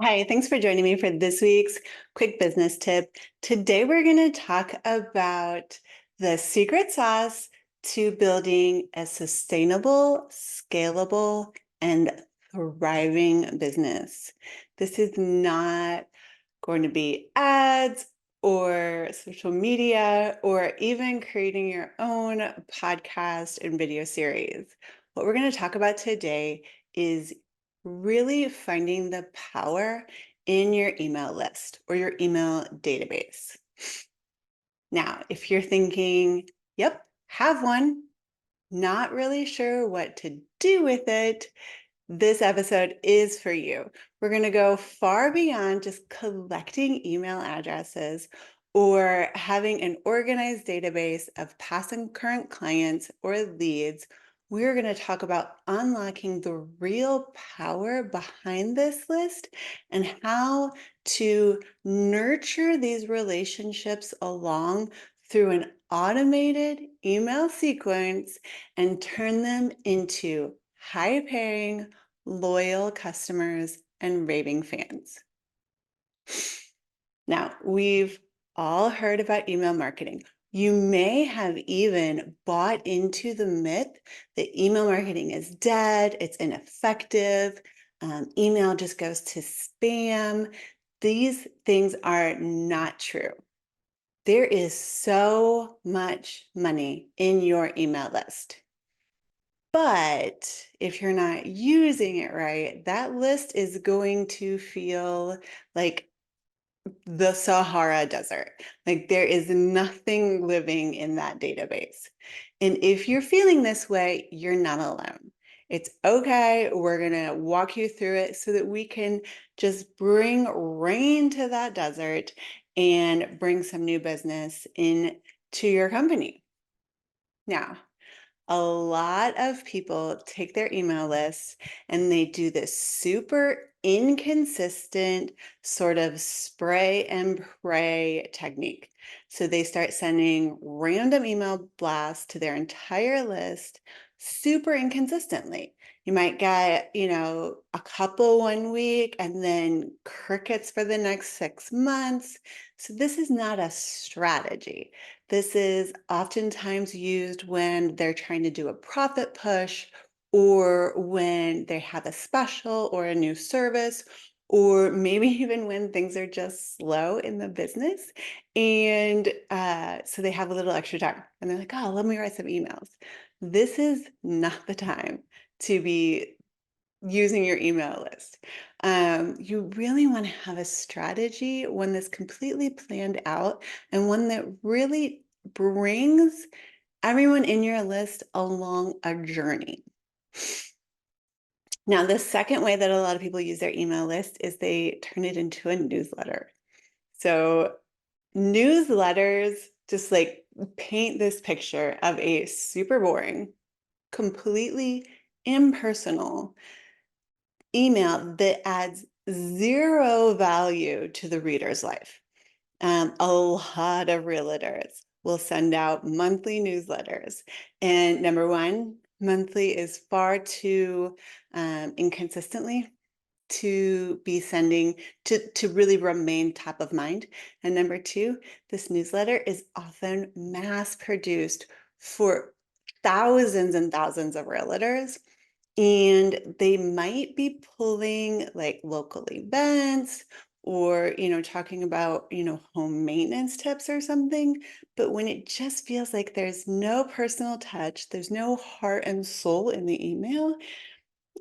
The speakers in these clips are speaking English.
Hi, thanks for joining me for this week's quick business tip. Today, we're going to talk about the secret sauce to building a sustainable, scalable, and thriving business. This is not going to be ads or social media or even creating your own podcast and video series. What we're going to talk about today is really finding the power in your email list or your email database. Now, if you're thinking, yep, have one, not really sure what to do with it, this episode is for you. We're going to go far beyond just collecting email addresses or having an organized database of past and current clients or leads. We're going to talk about unlocking the real power behind this list and how to nurture these relationships along through an automated email sequence and turn them into high paying, loyal customers and raving fans. Now, we've all heard about email marketing. You may have even bought into the myth that email marketing is dead, it's ineffective, email just goes to spam. These things are not true. There is so much money in your email list. But if you're not using it right, that list is going to feel like the Sahara Desert. Like there is nothing living in that database. And if you're feeling this way, you're not alone. It's okay. We're going to walk you through it so that we can just bring rain to that desert and bring some new business into your company. Now, a lot of people take their email lists and they do this super inconsistent sort of spray and pray technique. So they start sending random email blasts to their entire list super inconsistently. You might get, a couple one week and then crickets for the next 6 months. So this is not a strategy. This is oftentimes used when they're trying to do a profit push or when they have a special or a new service, or maybe even when things are just slow in the business. And so they have a little extra time and they're like, oh, let me write some emails. This is not the time to be using your email list. You really want to have a strategy, one that's completely planned out and one that really brings everyone in your list along a journey. Now, the second way that a lot of people use their email list is they turn it into a newsletter. So newsletters just like paint this picture of a super boring, completely impersonal email that adds zero value to the reader's life. A lot of realtors will send out monthly newsletters. And number one, monthly is far too inconsistently to be sending to really remain top of mind. And number two, this newsletter is often mass produced for thousands and thousands of realtors. And they might be pulling like local events or, talking about, home maintenance tips or something. But when it just feels like there's no personal touch, there's no heart and soul in the email,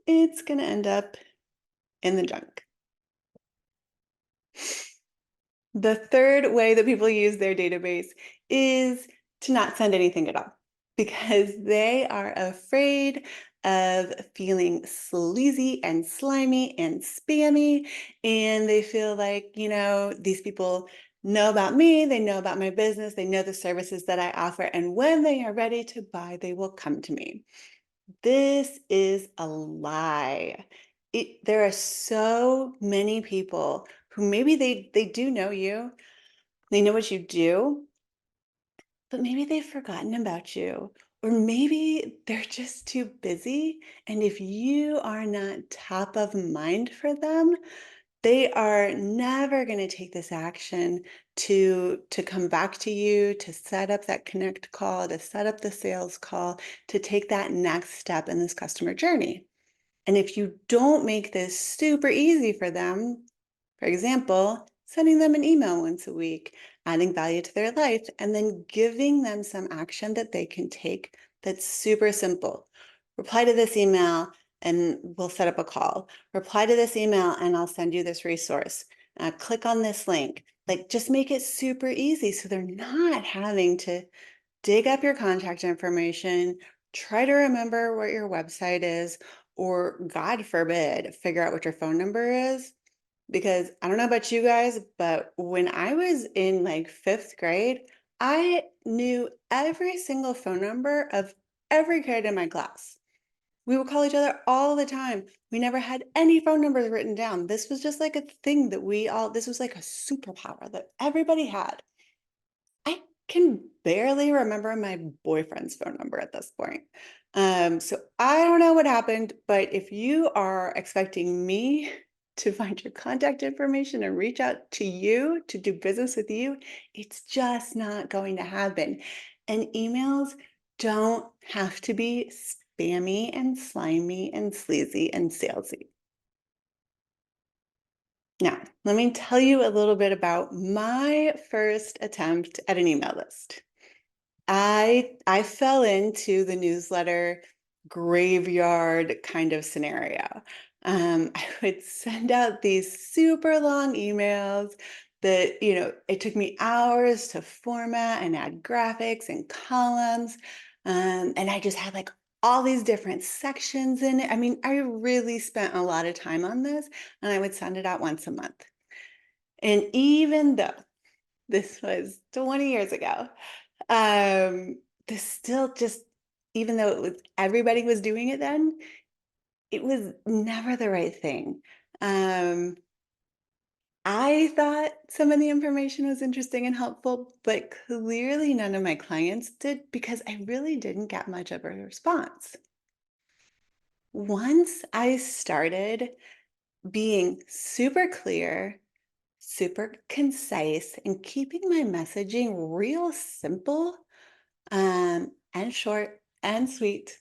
it's going to end up in the junk. The third way that people use their database is to not send anything at all because they are afraid of feeling sleazy and slimy and spammy. And they feel like, these people know about me, they know about my business, they know the services that I offer. And when they are ready to buy, they will come to me. This is a lie. There are so many people who maybe they do know you, they know what you do, but maybe they've forgotten about you, or maybe they're just too busy. And if you are not top of mind for them, They are never going to take this action to come back to you, to set up that connect call, to set up the sales call, to take that next step in this customer journey. And if you don't make this super easy for them, for example, sending them an email once a week, adding value to their life, and then giving them some action that they can take that's super simple. Reply to this email and we'll set up a call. Reply to this email and I'll send you this resource. Click on this link. Like, just make it super easy so they're not having to dig up your contact information, try to remember what your website is, or God forbid, figure out what your phone number is. Because I don't know about you guys, but when I was in like fifth grade, I knew every single phone number of every kid in my class. We would call each other all the time. We never had any phone numbers written down. This was just like a thing that this was like a superpower that everybody had. I can barely remember my boyfriend's phone number at this point. So I don't know what happened, but if you are expecting me to find your contact information and reach out to you to do business with you, it's just not going to happen. And emails don't have to be spammy and slimy and sleazy and salesy. Now, let me tell you a little bit about my first attempt at an email list. I fell into the newsletter graveyard kind of scenario. I would send out these super long emails that, it took me hours to format and add graphics and columns. And I just had like all these different sections in it. I mean, I really spent a lot of time on this, and I would send it out once a month. And even though this was 20 years ago, um, this still just, even though everybody was doing it then, it was never the right thing. Um, I thought some of the information was interesting and helpful, but clearly none of my clients did because I really didn't get much of a response. Once I started being super clear, super concise, and keeping my messaging real simple, and short and sweet.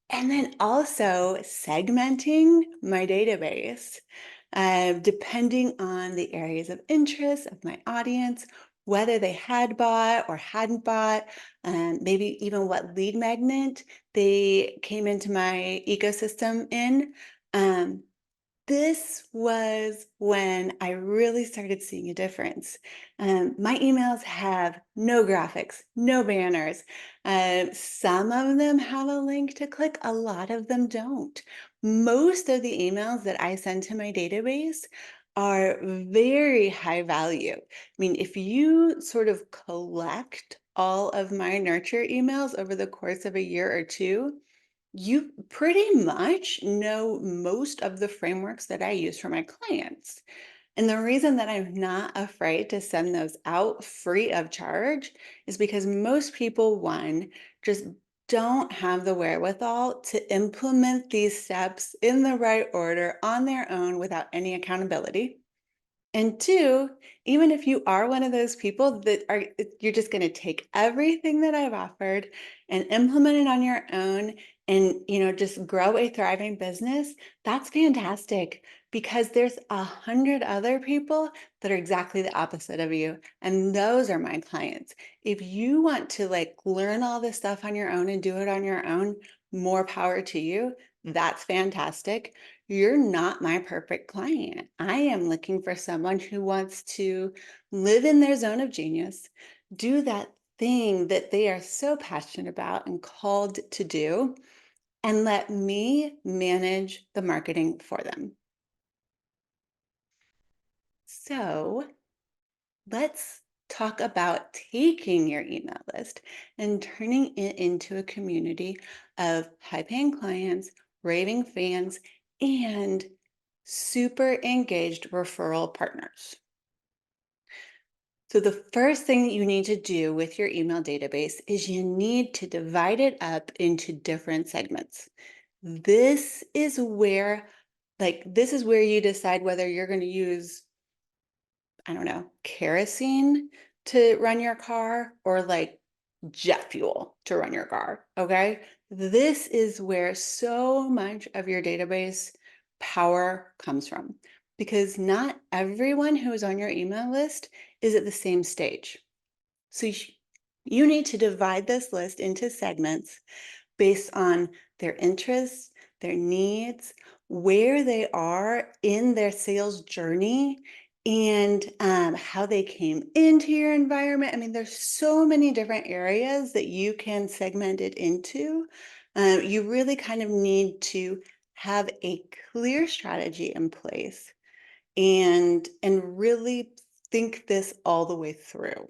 And then also segmenting my database, depending on the areas of interest of my audience, whether they had bought or hadn't bought, maybe even what lead magnet they came into my ecosystem in. Um, this was when I really started seeing a difference. My emails have no graphics, no banners. Some of them have a link to click, a lot of them don't. Most of the emails that I send to my database are very high value. I mean, if you sort of collect all of my nurture emails over the course of a year or two, you pretty much know most of the frameworks that I use for my clients. And the reason that I'm not afraid to send those out free of charge is because most people, one, just don't have the wherewithal to implement these steps in the right order on their own without any accountability. And two, even if you are one of those people that you're just going to take everything that I've offered and implement it on your own and, just grow a thriving business, that's fantastic because there's 100 other people that are exactly the opposite of you. And those are my clients. If you want to like learn all this stuff on your own and do it on your own, more power to you. That's fantastic. You're not my perfect client. I am looking for someone who wants to live in their zone of genius, do that thing that they are so passionate about and called to do, and let me manage the marketing for them. So let's talk about taking your email list and turning it into a community of high paying clients, raving fans, and super engaged referral partners. So, the first thing that you need to do with your email database is you need to divide it up into different segments. This is where Like, this is where you decide whether you're going to use, I don't know, kerosene to run your car or like jet fuel to run your car. Okay. This is where so much of your database power comes from because not everyone who is on your email list is at the same stage. So you need to divide this list into segments based on their interests, their needs, where they are in their sales journey, and how they came into your environment. I mean, there's so many different areas that you can segment it into. You really kind of need to have a clear strategy in place and really think this all the way through.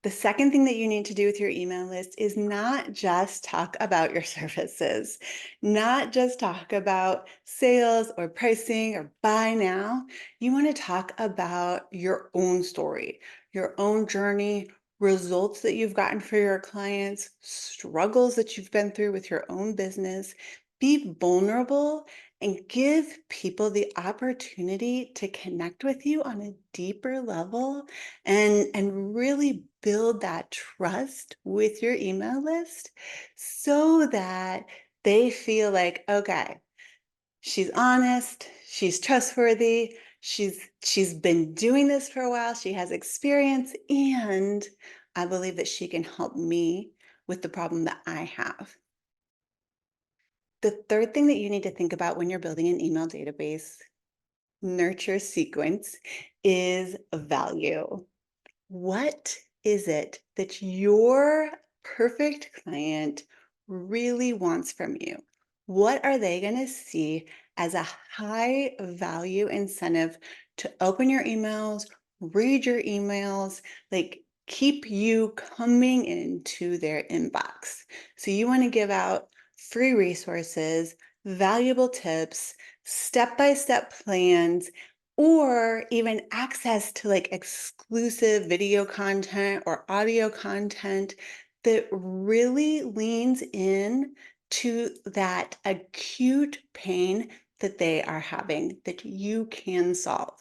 The second thing that you need to do with your email list is not just talk about your services, not just talk about sales or pricing or buy now. You want to talk about your own story, your own journey, results that you've gotten for your clients, struggles that you've been through with your own business. Be vulnerable and give people the opportunity to connect with you on a deeper level and really build that trust with your email list so that they feel like, okay, she's honest, she's trustworthy, she's been doing this for a while, she has experience, and I believe that she can help me with the problem that I have. The third thing that you need to think about when you're building an email database nurture sequence is value. What is it that your perfect client really wants from you? What are they going to see as a high value incentive to open your emails, read your emails, like keep you coming into their inbox? So you want to give out free resources, valuable tips, step-by-step plans, or even access to like exclusive video content or audio content that really leans in to that acute pain that they are having that you can solve.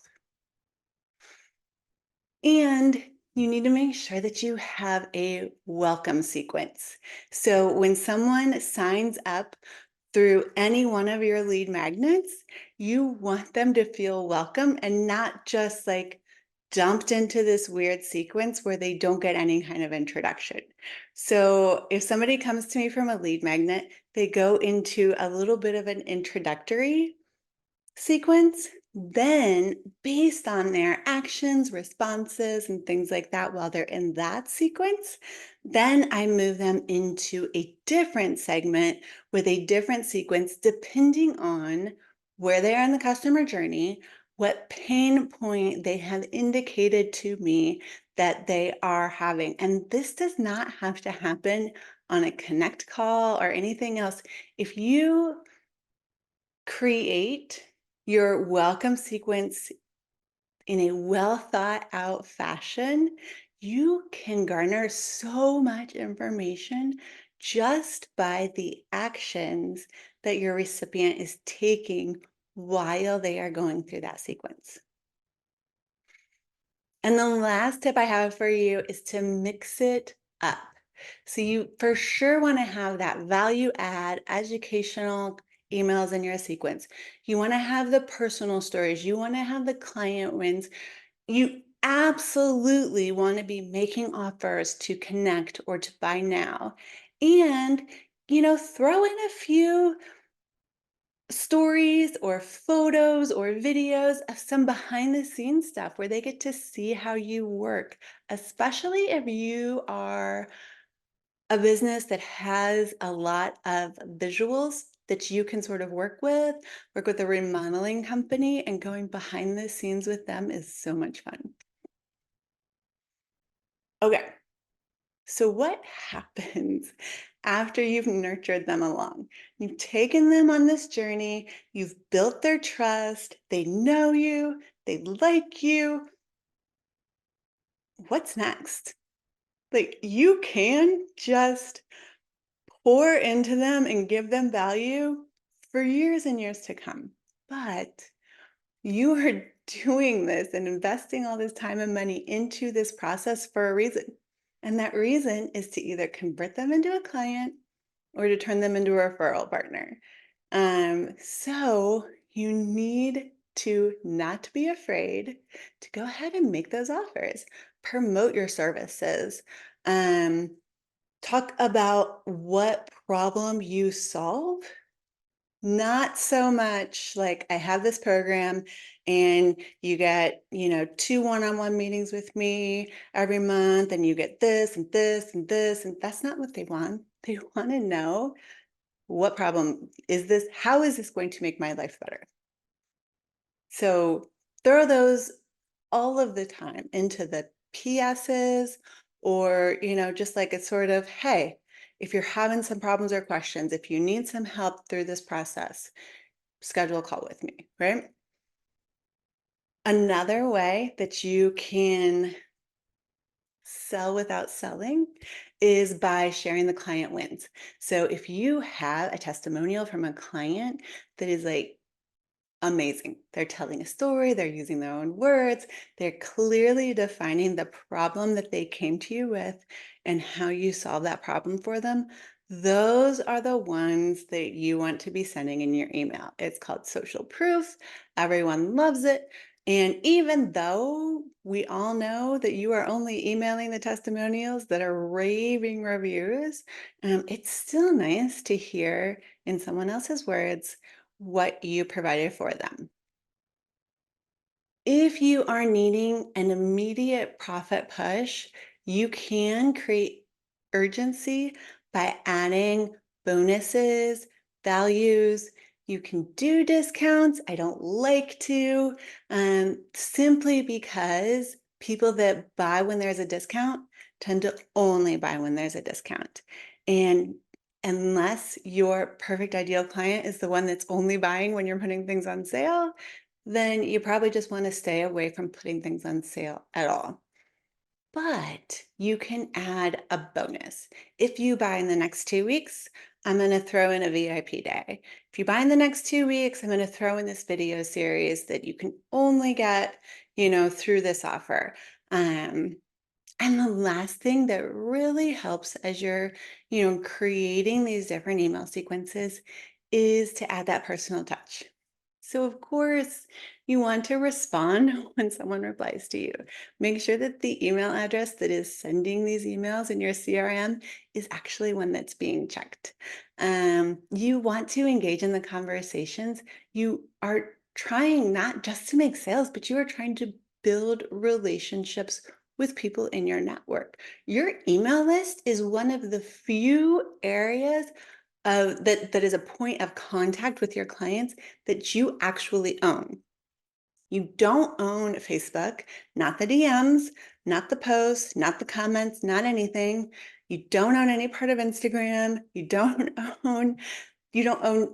And you need to make sure that you have a welcome sequence. So when someone signs up through any one of your lead magnets, you want them to feel welcome and not just like dumped into this weird sequence where they don't get any kind of introduction. So if somebody comes to me from a lead magnet, they go into a little bit of an introductory sequence. Then, based on their actions, responses, and things like that, while they're in that sequence, then I move them into a different segment with a different sequence, depending on where they are in the customer journey, what pain point they have indicated to me that they are having. And this does not have to happen on a connect call or anything else. If you create your welcome sequence in a well thought out fashion, you can garner so much information just by the actions that your recipient is taking while they are going through that sequence. And the last tip I have for you is to mix it up. So you for sure want to have that value add educational emails in your sequence. You want to have the personal stories. You want to have the client wins. You absolutely want to be making offers to connect or to buy now. And, throw in a few stories or photos or videos of some behind the scenes stuff where they get to see how you work, especially if you are a business that has a lot of visuals that you can sort of work with a remodeling company, and going behind the scenes with them is so much fun. Okay, so what happens after you've nurtured them along? You've taken them on this journey, you've built their trust, they know you, they like you. What's next? Like, you can just pour into them and give them value for years and years to come. But you are doing this and investing all this time and money into this process for a reason. And that reason is to either convert them into a client or to turn them into a referral partner. So you need to not be afraid to go ahead and make those offers, promote your services, um, talk about what problem you solve. Not so much like I have this program and you get, 2 one-on-one meetings with me every month and you get this and this and this, and that's not what they want. They want to know, what problem is this? How is this going to make my life better? So throw those all of the time into the PSs, or, just like it's sort of, hey, if you're having some problems or questions, if you need some help through this process, schedule a call with me, right? Another way that you can sell without selling is by sharing the client wins. So if you have a testimonial from a client that is like amazing, they're telling a story, they're using their own words, they're clearly defining the problem that they came to you with and how you solve that problem for them. Those are the ones that you want to be sending in your email. It's called social proof. Everyone loves it. And even though we all know that you are only emailing the testimonials that are raving reviews, it's still nice to hear in someone else's words what you provided for them. If you are needing an immediate profit push, you can create urgency by adding bonuses, values. You can do discounts. I don't like to, simply because people that buy when there's a discount tend to only buy when there's a discount. And unless your perfect ideal client is the one that's only buying when you're putting things on sale, then you probably just want to stay away from putting things on sale at all. But you can add a bonus. If you buy in the next 2 weeks, I'm going to throw in a VIP day. If you buy in the next 2 weeks, I'm going to throw in this video series that you can only get, through this offer. Um, and the last thing that really helps as you're, creating these different email sequences is to add that personal touch. So, of course, you want to respond when someone replies to you. Make sure that the email address that is sending these emails in your CRM is actually one that's being checked. You want to engage in the conversations. You are trying not just to make sales, but you are trying to build relationships with people in your network. Your email list is one of the few areas that is a point of contact with your clients that you actually own. You don't own Facebook, not the DMs, not the posts, not the comments, not anything. You don't own any part of Instagram. Own, you don't own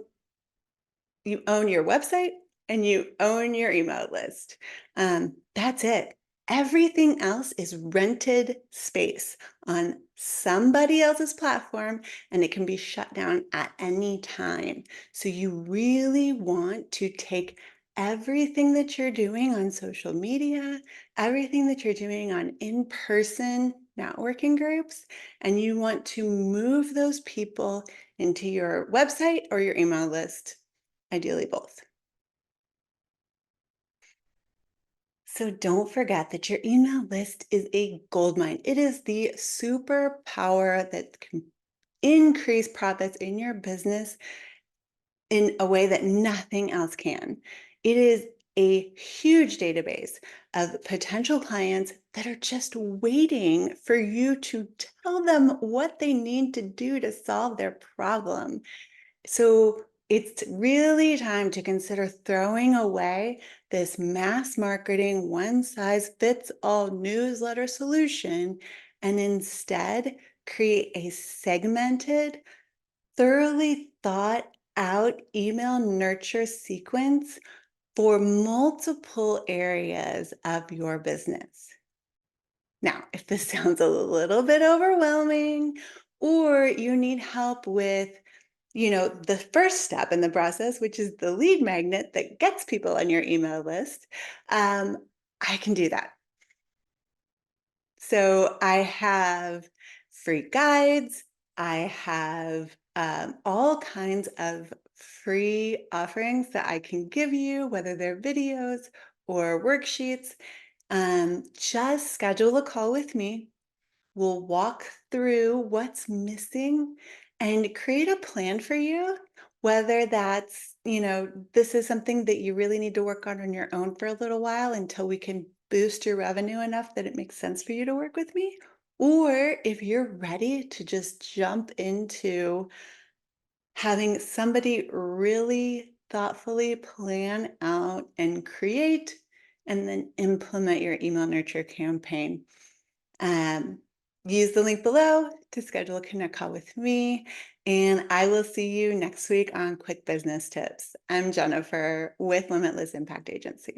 you own your website and you own your email list. That's it. Everything else is rented space on somebody else's platform, and it can be shut down at any time. So you really want to take everything that you're doing on social media, everything that you're doing on in-person networking groups, and you want to move those people into your website or your email list. Ideally both. So don't forget that your email list is a goldmine. It is the superpower that can increase profits in your business in a way that nothing else can. It is a huge database of potential clients that are just waiting for you to tell them what they need to do to solve their problem. So it's really time to consider throwing away this mass marketing, one size fits all newsletter solution and instead create a segmented, thoroughly thought out email nurture sequence for multiple areas of your business. Now, if this sounds a little bit overwhelming, or you need help with the first step in the process, which is the lead magnet that gets people on your email list, um, I can do that. So I have free guides. I have all kinds of free offerings that I can give you, whether they're videos or worksheets. Just schedule a call with me. We'll walk through what's missing and create a plan for you. Whether that's, this is something that you really need to work on your own for a little while until we can boost your revenue enough that it makes sense for you to work with me. Or if you're ready to just jump into having somebody really thoughtfully plan out and create and then implement your email nurture campaign. Um, Use the link below to schedule a connect call with me, and I will see you next week on Quick Business Tips. I'm Jennifer with Limitless Impact Agency.